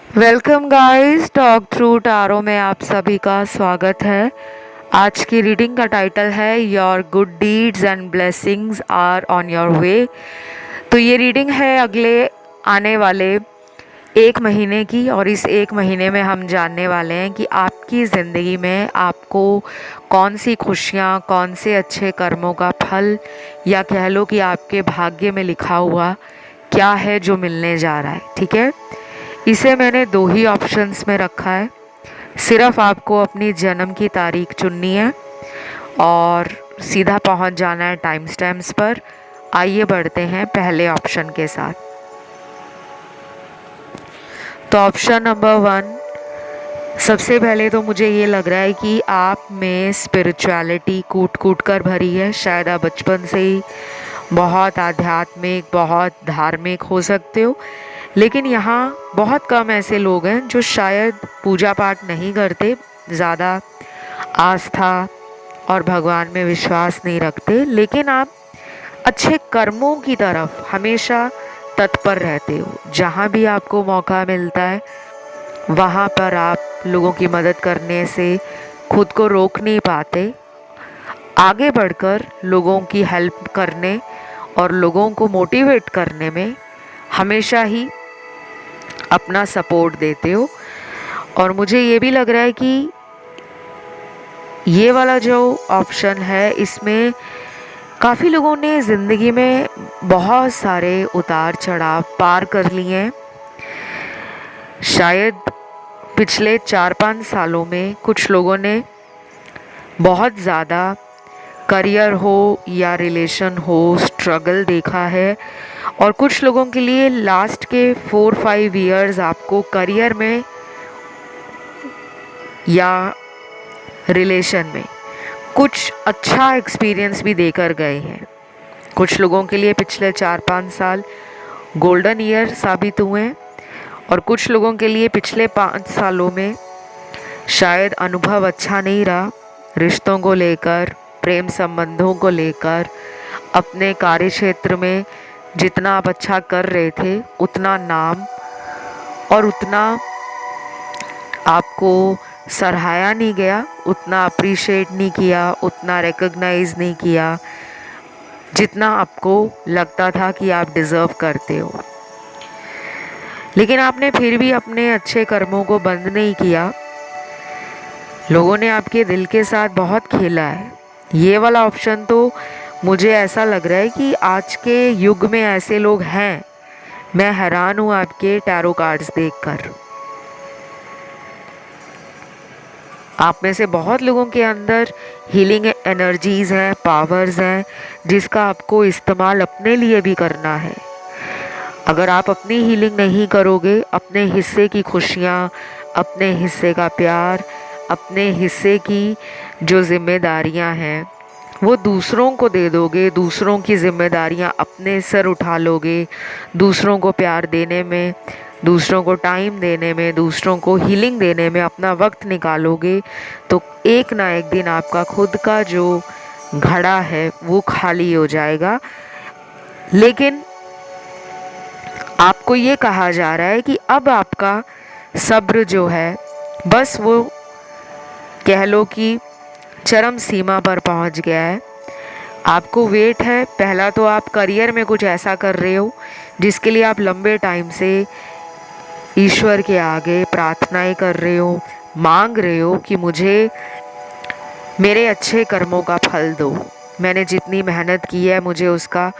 Welcome guys, talk through tarot में आप सभी का स्वागत है। आज की रीडिंग का टाइटल है your good deeds and blessings are on your way. तो ये रीडिंग है अगले आने वाले एक महीने की, और इस एक महीने में हम जानने वाले हैं कि आपकी ज़िंदगी में आपको कौन सी खुशियाँ, कौन से अच्छे कर्मों का फल, या कह लो कि आपके भाग्य में लिखा हुआ क्या है जो मिलने जा रहा है। ठीक है, इसे मैंने दो ही ऑप्शंस में रखा है। सिर्फ आपको अपनी जन्म की तारीख चुननी है और सीधा पहुंच जाना है टाइम स्टैम्प्स पर। आइए बढ़ते हैं पहले ऑप्शन के साथ। तो ऑप्शन नंबर 1, सबसे पहले तो मुझे ये लग रहा है कि आप में स्पिरिचुअलिटी कूट कूट कर भरी है। शायद आप बचपन से ही बहुत आध्यात्मिक, बहुत धार्मिक हो सकते हो, लेकिन यहाँ बहुत कम ऐसे लोग हैं जो शायद पूजा पाठ नहीं करते, ज़्यादा आस्था और भगवान में विश्वास नहीं रखते, लेकिन आप अच्छे कर्मों की तरफ हमेशा तत्पर रहते हो। जहाँ भी आपको मौका मिलता है वहाँ पर आप लोगों की मदद करने से खुद को रोक नहीं पाते। आगे बढ़कर लोगों की हेल्प करने और लोगों को मोटिवेट करने में हमेशा ही अपना सपोर्ट देते हो। और मुझे ये भी लग रहा है कि ये वाला जो ऑप्शन है, इसमें काफ़ी लोगों ने ज़िंदगी में बहुत सारे उतार चढ़ाव पार कर लिए हैं। शायद पिछले 4-5 सालों में कुछ लोगों ने बहुत ज़्यादा करियर हो या रिलेशन हो स्ट्रगल देखा है, और कुछ लोगों के लिए लास्ट के 4-5 इयर्स आपको करियर में या रिलेशन में कुछ अच्छा एक्सपीरियंस भी देकर गए हैं। कुछ लोगों के लिए पिछले 4-5 साल गोल्डन ईयर साबित हुए हैं, और कुछ लोगों के लिए पिछले 5 सालों में शायद अनुभव अच्छा नहीं रहा। रिश्तों को लेकर, प्रेम संबंधों को लेकर, अपने कार्य क्षेत्र में जितना आप अच्छा कर रहे थे उतना नाम और उतना आपको सराहाया नहीं गया, उतना अप्रिशिएट नहीं किया, उतना रिकॉग्नाइज नहीं किया जितना आपको लगता था कि आप डिज़र्व करते हो। लेकिन आपने फिर भी अपने अच्छे कर्मों को बंद नहीं किया। लोगों ने आपके दिल के साथ बहुत खेला है। ये वाला ऑप्शन तो मुझे ऐसा लग रहा है कि आज के युग में ऐसे लोग हैं। मैं हैरान हूँ आपके टैरो कार्ड्स देखकर। आप में से बहुत लोगों के अंदर हीलिंग एनर्जीज़ हैं, पावर्स हैं, जिसका आपको इस्तेमाल अपने लिए भी करना है। अगर आप अपनी हीलिंग नहीं करोगे, अपने हिस्से की खुशियाँ, अपने हिस्से का प्यार, अपने हिस्से की जो जिम्मेदारियाँ हैं वो दूसरों को दे दोगे, दूसरों की जिम्मेदारियाँ अपने सर उठा लोगे, दूसरों को प्यार देने में, दूसरों को टाइम देने में, दूसरों को हीलिंग देने में अपना वक्त निकालोगे, तो एक ना एक दिन आपका खुद का जो घड़ा है वो खाली हो जाएगा। लेकिन आपको ये कहा जा रहा है कि अब आपका सब्र जो है, बस वो कह लो कि चरम सीमा पर पहुंच गया है। आपको वेट है। पहला तो आप करियर में कुछ ऐसा कर रहे हो जिसके लिए आप लंबे टाइम से ईश्वर के आगे प्रार्थनाएं कर रहे हो, मांग रहे हो कि मुझे मेरे अच्छे कर्मों का फल दो, मैंने जितनी मेहनत की है मुझे उसका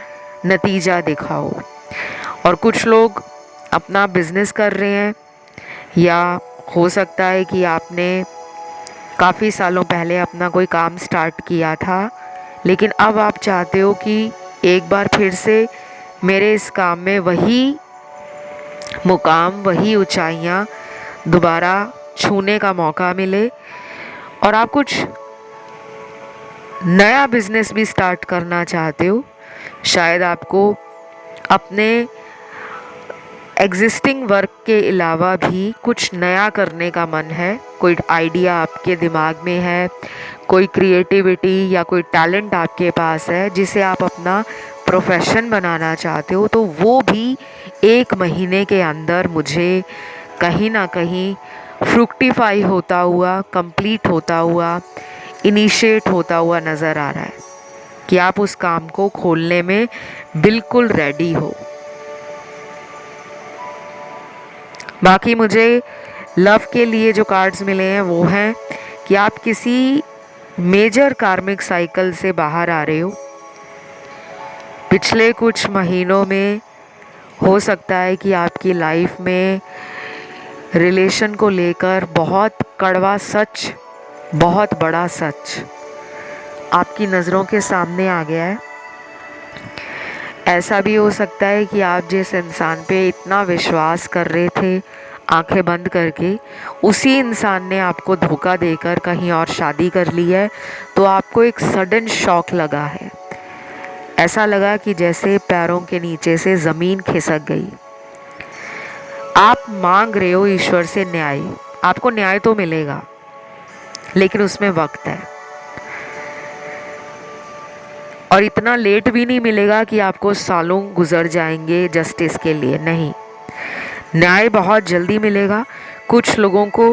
नतीजा दिखाओ। और कुछ लोग अपना बिजनेस कर रहे हैं, या हो सकता है कि आपने काफ़ी सालों पहले अपना कोई काम स्टार्ट किया था, लेकिन अब आप चाहते हो कि एक बार फिर से मेरे इस काम में वही मुकाम, वही ऊंचाइयां दोबारा छूने का मौका मिले, और आप कुछ नया बिजनेस भी स्टार्ट करना चाहते हो। शायद आपको अपने एग्जिस्टिंग वर्क के अलावा भी कुछ नया करने का मन है। कोई आइडिया आपके दिमाग में है, कोई क्रिएटिविटी या कोई टैलेंट आपके पास है जिसे आप अपना प्रोफेशन बनाना चाहते हो, तो वो भी एक महीने के अंदर मुझे कहीं ना कहीं फ्रुक्टिफाई होता हुआ, कंप्लीट होता हुआ, इनिशिएट होता हुआ नज़र आ रहा है कि आप उस काम को खोलने में बिल्कुल रेडी हो। बाकी मुझे लव के लिए जो कार्ड्स मिले हैं वो हैं कि आप किसी मेजर कार्मिक साइकिल से बाहर आ रहे हो। पिछले कुछ महीनों में हो सकता है कि आपकी लाइफ में रिलेशन को लेकर बहुत कड़वा सच, बहुत बड़ा सच आपकी नज़रों के सामने आ गया है। ऐसा भी हो सकता है कि आप जिस इंसान पे इतना विश्वास कर रहे थे आंखें बंद करके, उसी इंसान ने आपको धोखा देकर कहीं और शादी कर ली है, तो आपको एक सडन शॉक लगा है। ऐसा लगा कि जैसे पैरों के नीचे से ज़मीन खिसक गई। आप मांग रहे हो ईश्वर से न्याय, आपको न्याय तो मिलेगा लेकिन उसमें वक्त है, और इतना लेट भी नहीं मिलेगा कि आपको सालों गुजर जाएंगे जस्टिस के लिए। नहीं, न्याय बहुत जल्दी मिलेगा। कुछ लोगों को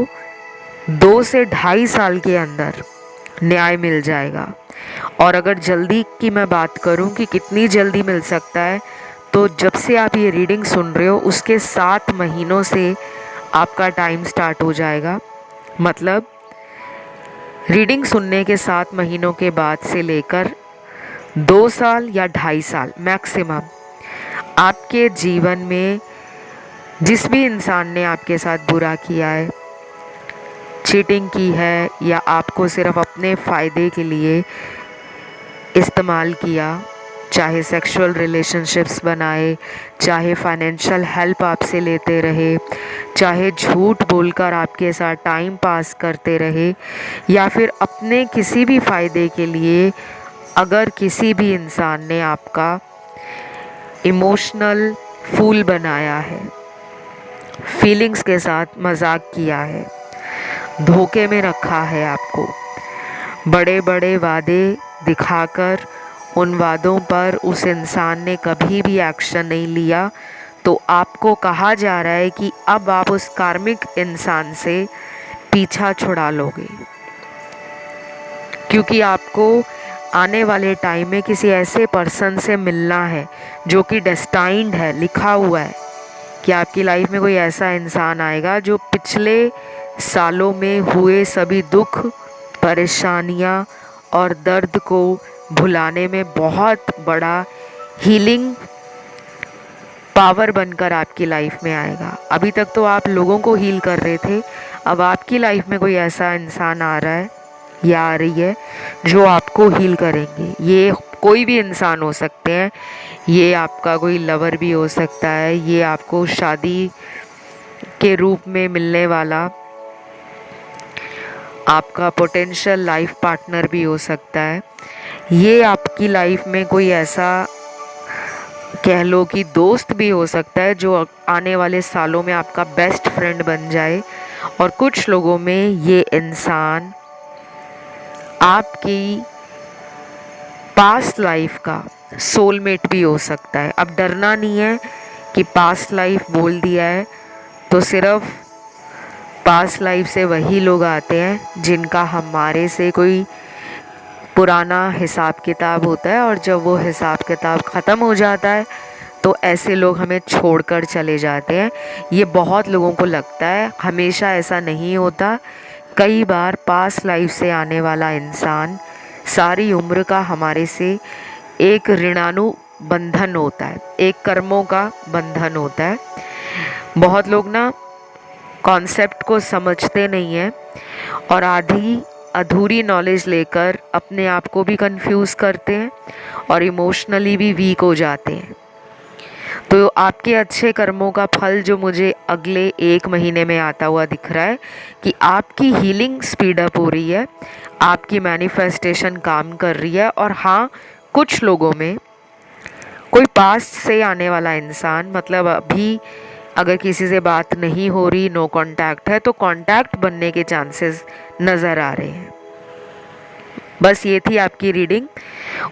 2 से 2.5 साल के अंदर न्याय मिल जाएगा। और अगर जल्दी की मैं बात करूं कि कितनी जल्दी मिल सकता है, तो जब से आप ये रीडिंग सुन रहे हो उसके 7 महीनों से आपका टाइम स्टार्ट हो जाएगा। मतलब रीडिंग सुनने के 7 महीनों के बाद से लेकर 2 साल या 2.5 साल मैक्सिमम आपके जीवन में जिस भी इंसान ने आपके साथ बुरा किया है, चीटिंग की है, या आपको सिर्फ अपने फ़ायदे के लिए इस्तेमाल किया, चाहे सेक्सुअल रिलेशनशिप्स बनाए, चाहे फाइनेंशियल हेल्प आपसे लेते रहे, चाहे झूठ बोलकर आपके साथ टाइम पास करते रहे, या फिर अपने किसी भी फ़ायदे के लिए अगर किसी भी इंसान ने आपका इमोशनल फूल बनाया है, फीलिंग्स के साथ मजाक किया है, धोखे में रखा है आपको, बड़े बड़े वादे दिखाकर उन वादों पर उस इंसान ने कभी भी एक्शन नहीं लिया, तो आपको कहा जा रहा है कि अब आप उस कार्मिक इंसान से पीछा छुड़ा लोगे, क्योंकि आपको आने वाले टाइम में किसी ऐसे पर्सन से मिलना है जो कि डेस्टाइंड है, लिखा हुआ है कि आपकी लाइफ में कोई ऐसा इंसान आएगा जो पिछले सालों में हुए सभी दुख, परेशानियां और दर्द को भुलाने में बहुत बड़ा हीलिंग पावर बनकर आपकी लाइफ में आएगा। अभी तक तो आप लोगों को हील कर रहे थे, अब आपकी लाइफ में कोई ऐसा इंसान आ रहा है या आ रही है जो आपको हील करेंगे। ये कोई भी इंसान हो सकते हैं, ये आपका कोई लवर भी हो सकता है, ये आपको शादी के रूप में मिलने वाला आपका पोटेंशियल लाइफ पार्टनर भी हो सकता है, ये आपकी लाइफ में कोई ऐसा कह लो कि दोस्त भी हो सकता है जो आने वाले सालों में आपका बेस्ट फ्रेंड बन जाए। और कुछ लोगों में ये इंसान आपकी पास्ट लाइफ का सोलमेट भी हो सकता है। अब डरना नहीं है कि पास्ट लाइफ बोल दिया है तो सिर्फ पास्ट लाइफ से वही लोग आते हैं जिनका हमारे से कोई पुराना हिसाब किताब होता है, और जब वो हिसाब किताब ख़त्म हो जाता है तो ऐसे लोग हमें छोड़कर चले जाते हैं। ये बहुत लोगों को लगता है, हमेशा ऐसा नहीं होता। कई बार पास्ट लाइफ से आने वाला इंसान सारी उम्र का हमारे से एक ऋणानु बंधन होता है, एक कर्मों का बंधन होता है। बहुत लोग ना कॉन्सेप्ट को समझते नहीं हैं और आधी अधूरी नॉलेज लेकर अपने आप को भी कंफ्यूज करते हैं और इमोशनली भी वीक हो जाते हैं। तो आपके अच्छे कर्मों का फल जो मुझे अगले 1 महीने में आता हुआ दिख रहा है कि आपकी हीलिंग स्पीड अप हो रही है, आपकी मैनिफेस्टेशन काम कर रही है। और हाँ, कुछ लोगों में कोई पास्ट से आने वाला इंसान, मतलब अभी अगर किसी से बात नहीं हो रही, नो कांटेक्ट है, तो कांटेक्ट बनने के चांसेस नज़र आ रहे हैं। बस ये थी आपकी रीडिंग।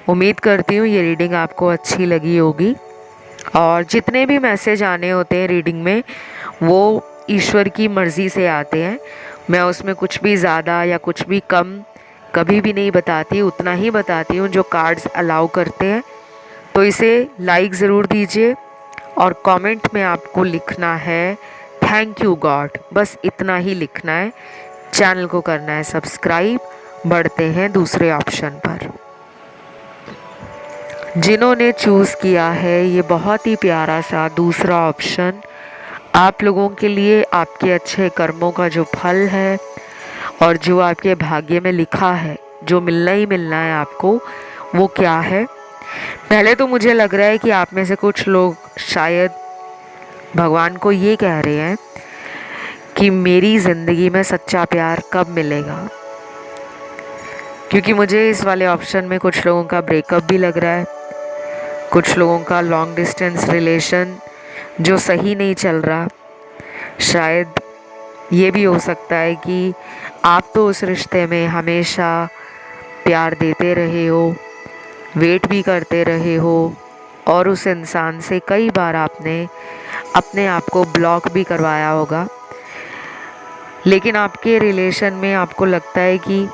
उम्मीद करती हूँ ये रीडिंग आपको अच्छी लगी होगी। और जितने भी मैसेज आने होते हैं रीडिंग में, वो ईश्वर की मर्ज़ी से आते हैं। मैं उसमें कुछ भी ज़्यादा या कुछ भी कम कभी भी नहीं बताती, उतना ही बताती हूँ जो कार्ड्स अलाउ करते हैं। तो इसे लाइक ज़रूर दीजिए और कमेंट में आपको लिखना है थैंक यू गॉड, बस इतना ही लिखना है। चैनल को करना है सब्सक्राइब। बढ़ते हैं दूसरे ऑप्शन पर। जिन्होंने चूज़ किया है ये बहुत ही प्यारा सा दूसरा ऑप्शन, आप लोगों के लिए आपके अच्छे कर्मों का जो फल है और जो आपके भाग्य में लिखा है, जो मिलना ही मिलना है आपको, वो क्या है। पहले तो मुझे लग रहा है कि आप में से कुछ लोग शायद भगवान को ये कह रहे हैं कि मेरी ज़िंदगी में सच्चा प्यार कब मिलेगा, क्योंकि मुझे इस वाले ऑप्शन में कुछ लोगों का ब्रेकअप भी लग रहा है, कुछ लोगों का लॉन्ग डिस्टेंस रिलेशन जो सही नहीं चल रहा। शायद ये भी हो सकता है कि आप तो उस रिश्ते में हमेशा प्यार देते रहे हो, वेट भी करते रहे हो और उस इंसान से कई बार आपने अपने आप को ब्लॉक भी करवाया होगा, लेकिन आपके रिलेशन में आपको लगता है कि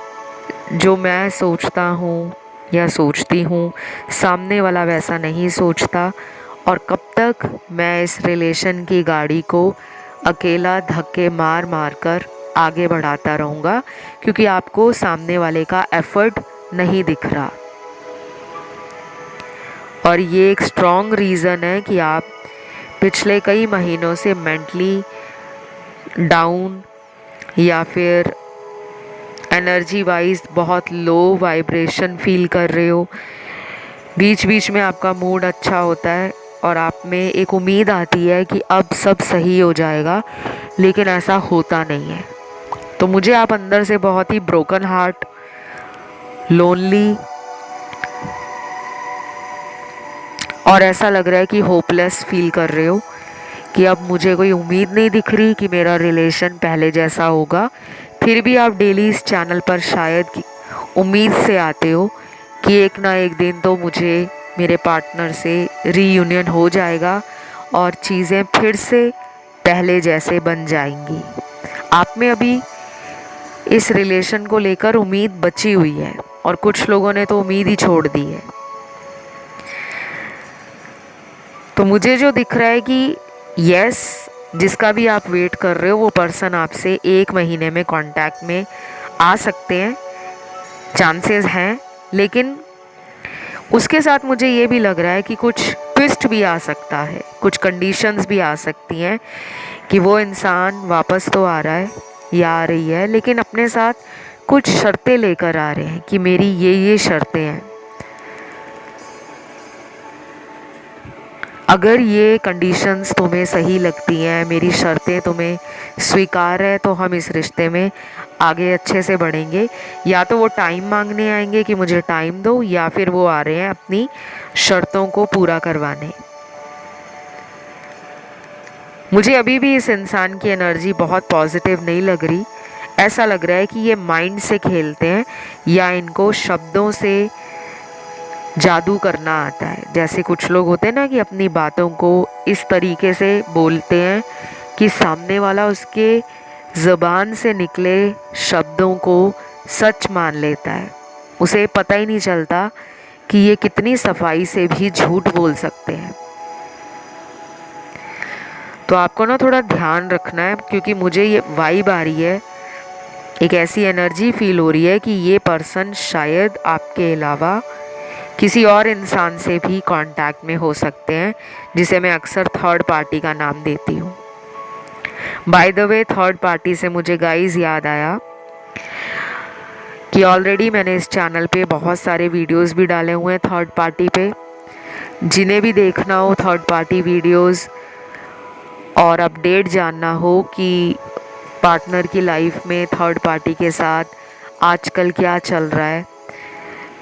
जो मैं सोचता हूँ या सोचती हूँ सामने वाला वैसा नहीं सोचता, और कब तक मैं इस रिलेशन की गाड़ी को अकेला धक्के मार मार कर आगे बढ़ाता रहूँगा, क्योंकि आपको सामने वाले का एफर्ट नहीं दिख रहा। और ये एक स्ट्रॉन्ग रीज़न है कि आप पिछले कई महीनों से मेंटली डाउन या फिर एनर्जी वाइज बहुत लो वाइब्रेशन फील कर रहे हो। बीच बीच में आपका मूड अच्छा होता है और आप में एक उम्मीद आती है कि अब सब सही हो जाएगा, लेकिन ऐसा होता नहीं है। तो मुझे आप अंदर से बहुत ही ब्रोकन हार्ट, लोनली और ऐसा लग रहा है कि होपलेस फील कर रहे हो कि अब मुझे कोई उम्मीद नहीं दिख रही कि मेरा रिलेशन पहले जैसा होगा। फिर भी आप डेली इस चैनल पर शायद उम्मीद से आते हो कि एक ना एक दिन तो मुझे मेरे पार्टनर से रीयूनियन हो जाएगा और चीज़ें फिर से पहले जैसे बन जाएंगी। आप में अभी इस रिलेशन को लेकर उम्मीद बची हुई है और कुछ लोगों ने तो उम्मीद ही छोड़ दी है। तो मुझे जो दिख रहा है कि यस, जिसका भी आप वेट कर रहे हो वो पर्सन आपसे 1 महीने में कांटेक्ट में आ सकते हैं, चांसेस हैं। लेकिन उसके साथ मुझे ये भी लग रहा है कि कुछ ट्विस्ट भी आ सकता है, कुछ कंडीशंस भी आ सकती हैं कि वो इंसान वापस तो आ रहा है या आ रही है, लेकिन अपने साथ कुछ शर्तें लेकर आ रहे हैं कि मेरी ये शर्तें हैं। अगर ये कंडीशंस तुम्हें सही लगती हैं, मेरी शर्तें तुम्हें स्वीकार है, तो हम इस रिश्ते में आगे अच्छे से बढ़ेंगे। या तो वो टाइम मांगने आएंगे कि मुझे टाइम दो, या फिर वो आ रहे हैं अपनी शर्तों को पूरा करवाने। मुझे अभी भी इस इंसान की एनर्जी बहुत पॉजिटिव नहीं लग रही। ऐसा लग रहा है कि ये माइंड से खेलते हैं या इनको शब्दों से जादू करना आता है। जैसे कुछ लोग होते हैं ना कि अपनी बातों को इस तरीके से बोलते हैं कि सामने वाला उसके ज़बान से निकले शब्दों को सच मान लेता है। उसे पता ही नहीं चलता कि ये कितनी सफाई से भी झूठ बोल सकते हैं। तो आपको ना थोड़ा ध्यान रखना है, क्योंकि मुझे ये वाइब आ रही है, एक ऐसी एनर्जी फील हो रही है कि ये पर्सन शायद आपके अलावा किसी और इंसान से भी कांटेक्ट में हो सकते हैं, जिसे मैं अक्सर थर्ड पार्टी का नाम देती हूँ। By the way, third party से मुझे गाइस याद आया कि ऑलरेडी मैंने इस चैनल पे बहुत सारे वीडियोस भी डाले हुए हैं थर्ड पार्टी पे। जिन्हें भी देखना हो थर्ड पार्टी वीडियोस और अपडेट जानना हो कि पार्टनर की लाइफ में थर्ड पार्टी के साथ आजकल क्या चल रहा है,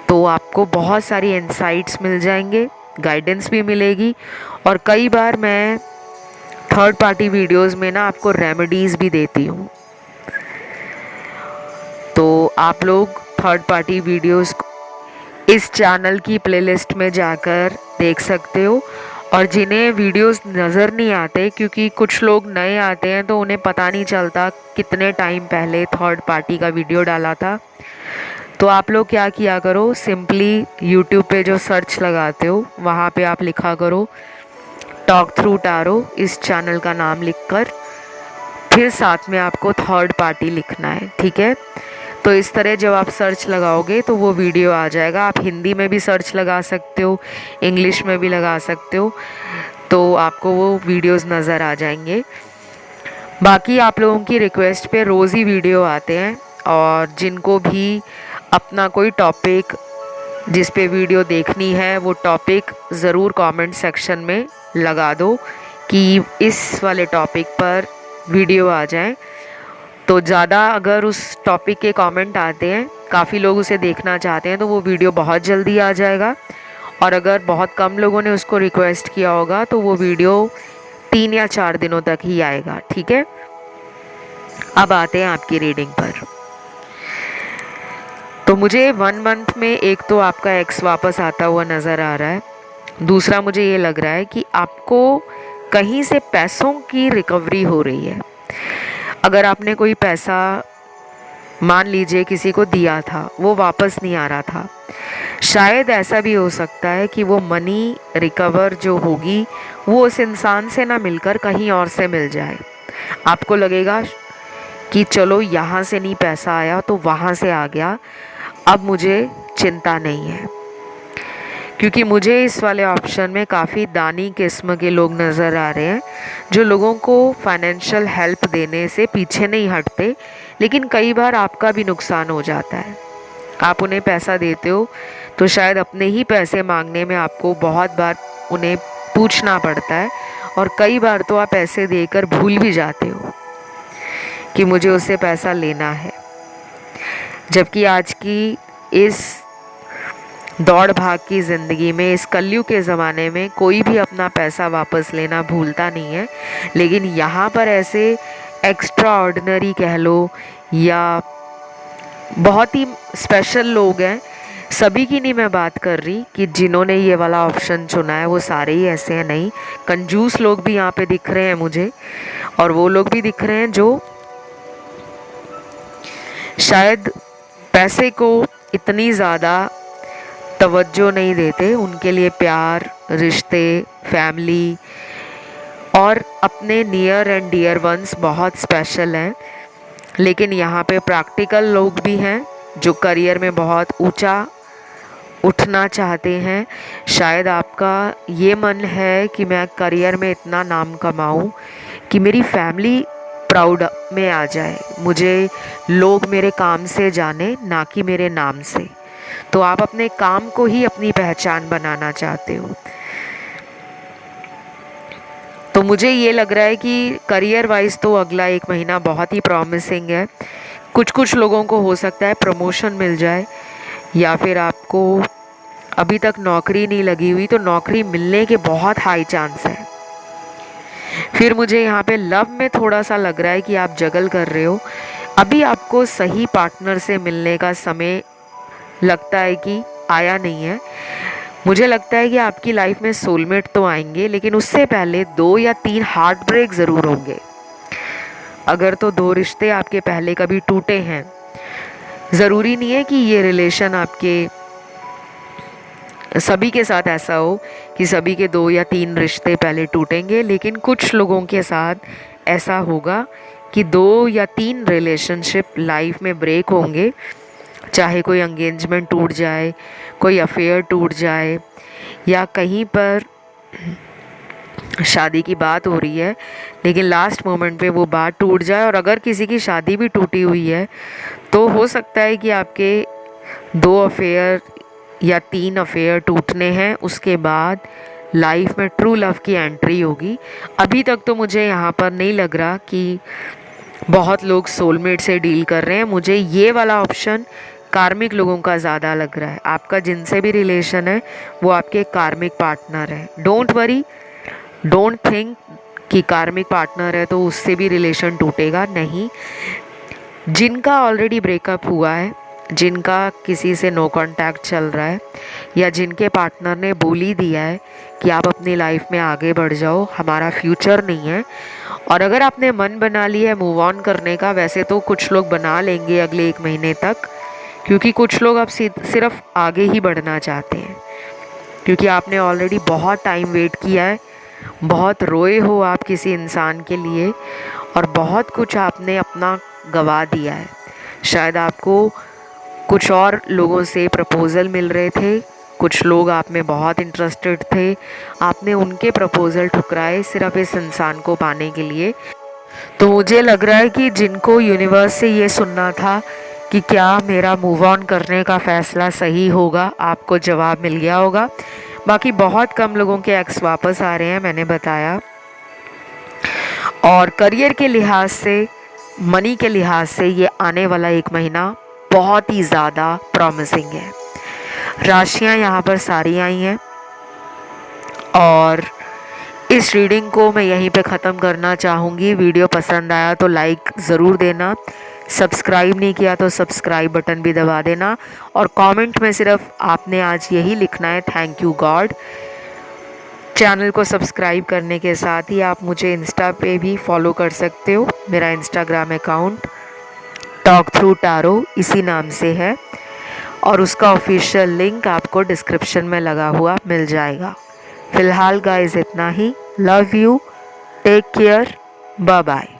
तो आपको बहुत सारी इंसाइट्स मिल जाएंगे, गाइडेंस भी मिलेगी। और कई बार मैं थर्ड पार्टी वीडियोस में ना आपको रेमेडीज़ भी देती हूँ। तो आप लोग थर्ड पार्टी वीडियोस इस चैनल की प्लेलिस्ट में जाकर देख सकते हो और जिन्हें वीडियोस नज़र नहीं आते, क्योंकि कुछ लोग नए आते हैं तो उन्हें पता नहीं चलता कितने टाइम पहले थर्ड पार्टी का वीडियो डाला था। तो आप लोग क्या किया करो, सिंपली यूट्यूब पे जो सर्च लगाते हो वहाँ पे आप लिखा करो टॉक थ्रू टारो, इस चैनल का नाम लिखकर फिर साथ में आपको थर्ड पार्टी लिखना है, ठीक है। तो इस तरह जब आप सर्च लगाओगे तो वो वीडियो आ जाएगा। आप हिंदी में भी सर्च लगा सकते हो, इंग्लिश में भी लगा सकते हो, तो आपको वो वीडियोस नज़र आ जाएंगे। बाकी आप लोगों की रिक्वेस्ट पे रोज़ ही वीडियो आते हैं, और जिनको भी अपना कोई टॉपिक जिस पे वीडियो देखनी है वो टॉपिक ज़रूर कमेंट सेक्शन में लगा दो कि इस वाले टॉपिक पर वीडियो आ जाए। तो ज़्यादा अगर उस टॉपिक के कमेंट आते हैं, काफ़ी लोग उसे देखना चाहते हैं, तो वो वीडियो बहुत जल्दी आ जाएगा। और अगर बहुत कम लोगों ने उसको रिक्वेस्ट किया होगा तो वो वीडियो 3 या 4 दिनों तक ही आएगा, ठीक है। अब आते हैं आपकी रीडिंग पर। तो मुझे 1 मंथ में एक तो आपका एक्स वापस आता हुआ नज़र आ रहा है। दूसरा मुझे ये लग रहा है कि आपको कहीं से पैसों की रिकवरी हो रही है। अगर आपने कोई पैसा मान लीजिए किसी को दिया था, वो वापस नहीं आ रहा था, शायद ऐसा भी हो सकता है कि वो मनी रिकवर जो होगी वो उस इंसान से ना मिलकर कहीं और से मिल जाए। आपको लगेगा कि चलो यहाँ से नहीं पैसा आया तो वहाँ से आ गया, अब मुझे चिंता नहीं है। क्योंकि मुझे इस वाले ऑप्शन में काफ़ी दानी किस्म के लोग नज़र आ रहे हैं, जो लोगों को फाइनेंशियल हेल्प देने से पीछे नहीं हटते, लेकिन कई बार आपका भी नुकसान हो जाता है। आप उन्हें पैसा देते हो तो शायद अपने ही पैसे मांगने में आपको बहुत बार उन्हें पूछना पड़ता है, और कई बार तो आप पैसे देकर भूल भी जाते हो कि मुझे उससे पैसा लेना है। जबकि आज की इस दौड़ भाग की ज़िंदगी में, इस कलयुग के ज़माने में कोई भी अपना पैसा वापस लेना भूलता नहीं है। लेकिन यहाँ पर ऐसे एक्स्ट्रा ऑर्डिनरी कह लो या बहुत ही स्पेशल लोग हैं, सभी की नहीं मैं बात कर रही कि जिन्होंने ये वाला ऑप्शन चुना है वो सारे ही ऐसे हैं, नहीं। कंजूस लोग भी यहाँ पे दिख रहे हैं मुझे, और वो लोग भी दिख रहे हैं जो शायद पैसे को इतनी ज़्यादा तवज्जो नहीं देते। उनके लिए प्यार, रिश्ते, फैमिली और अपने नियर एंड डियर वंस बहुत स्पेशल हैं। लेकिन यहाँ पे प्रैक्टिकल लोग भी हैं जो करियर में बहुत ऊंचा उठना चाहते हैं। शायद आपका ये मन है कि मैं करियर में इतना नाम कमाऊं कि मेरी फैमिली प्राउड में आ जाए, मुझे लोग मेरे काम से जाने, ना कि मेरे नाम से। तो आप अपने काम को ही अपनी पहचान बनाना चाहते हो। तो मुझे ये लग रहा है कि करियर वाइज तो अगला 1 महीना बहुत ही प्रॉमिसिंग है। कुछ लोगों को हो सकता है प्रमोशन मिल जाए, या फिर आपको अभी तक नौकरी नहीं लगी हुई तो नौकरी मिलने के बहुत हाई चांस है। फिर मुझे यहाँ पे लव में थोड़ा सा लग रहा है कि आप जगल कर रहे हो। अभी आपको सही पार्टनर से मिलने का समय लगता है कि आया नहीं है। मुझे लगता है कि आपकी लाइफ में सोलमेट तो आएंगे, लेकिन उससे पहले 2 या 3 हार्ट ब्रेक ज़रूर होंगे। अगर तो 2 रिश्ते आपके पहले कभी टूटे हैं, ज़रूरी नहीं है कि ये रिलेशन आपके सभी के साथ ऐसा हो कि सभी के 2 या 3 रिश्ते पहले टूटेंगे, लेकिन कुछ लोगों के साथ ऐसा होगा कि 2 या 3 रिलेशनशिप लाइफ में ब्रेक होंगे। चाहे कोई एंगेजमेंट टूट जाए, कोई अफेयर टूट जाए, या कहीं पर शादी की बात हो रही है लेकिन लास्ट मोमेंट पे वो बात टूट जाए। और अगर किसी की शादी भी टूटी हुई है तो हो सकता है कि आपके 2 अफेयर या 3 अफेयर टूटने हैं, उसके बाद लाइफ में ट्रू लव की एंट्री होगी। अभी तक तो मुझे यहाँ पर नहीं लग रहा कि बहुत लोग सोलमेट से डील कर रहे हैं। मुझे ये वाला ऑप्शन कार्मिक लोगों का ज़्यादा लग रहा है। आपका जिनसे भी रिलेशन है वो आपके कार्मिक पार्टनर है। डोंट वरी, डोंट थिंक कि कार्मिक पार्टनर है तो उससे भी रिलेशन टूटेगा, नहीं। जिनका ऑलरेडी ब्रेकअप हुआ है जिनका किसी से नो कांटेक्ट चल रहा है या जिनके पार्टनर ने बोल ही दिया है कि आप अपनी लाइफ में आगे बढ़ जाओ, हमारा फ्यूचर नहीं है। और अगर आपने मन बना लिया है मूव ऑन करने का, वैसे तो कुछ लोग बना लेंगे अगले 1 महीने तक, क्योंकि कुछ लोग अब सिर्फ आगे ही बढ़ना चाहते हैं, क्योंकि आपने ऑलरेडी बहुत टाइम वेट किया है, बहुत रोए हो आप किसी इंसान के लिए, और बहुत कुछ आपने अपना गवा दिया है। शायद आपको कुछ और लोगों से प्रपोज़ल मिल रहे थे, कुछ लोग आप में बहुत इंटरेस्टेड थे, आपने उनके प्रपोज़ल ठुकराए सिर्फ इस इंसान को पाने के लिए। तो मुझे लग रहा है कि जिनको यूनिवर्स से ये सुनना था कि क्या मेरा मूव ऑन करने का फ़ैसला सही होगा, आपको जवाब मिल गया होगा। बाकी बहुत कम लोगों के एक्स वापस आ रहे हैं, मैंने बताया। और करियर के लिहाज से, मनी के लिहाज से ये आने वाला 1 महीना बहुत ही ज़्यादा प्रॉमिसिंग है। राशियाँ यहाँ पर सारी आई हैं और इस रीडिंग को मैं यहीं पे ख़त्म करना चाहूँगी। वीडियो पसंद आया तो लाइक ज़रूर देना, सब्सक्राइब नहीं किया तो सब्सक्राइब बटन भी दबा देना, और कमेंट में सिर्फ आपने आज यही लिखना है, थैंक यू गॉड। चैनल को सब्सक्राइब करने के साथ ही आप मुझे इंस्टा पे भी फॉलो कर सकते हो। मेरा Instagram account talk through tarot इसी नाम से है, और उसका ऑफिशियल लिंक आपको डिस्क्रिप्शन में लगा हुआ मिल जाएगा। फ़िलहाल गाइस इतना ही। Love you, take care, bye bye.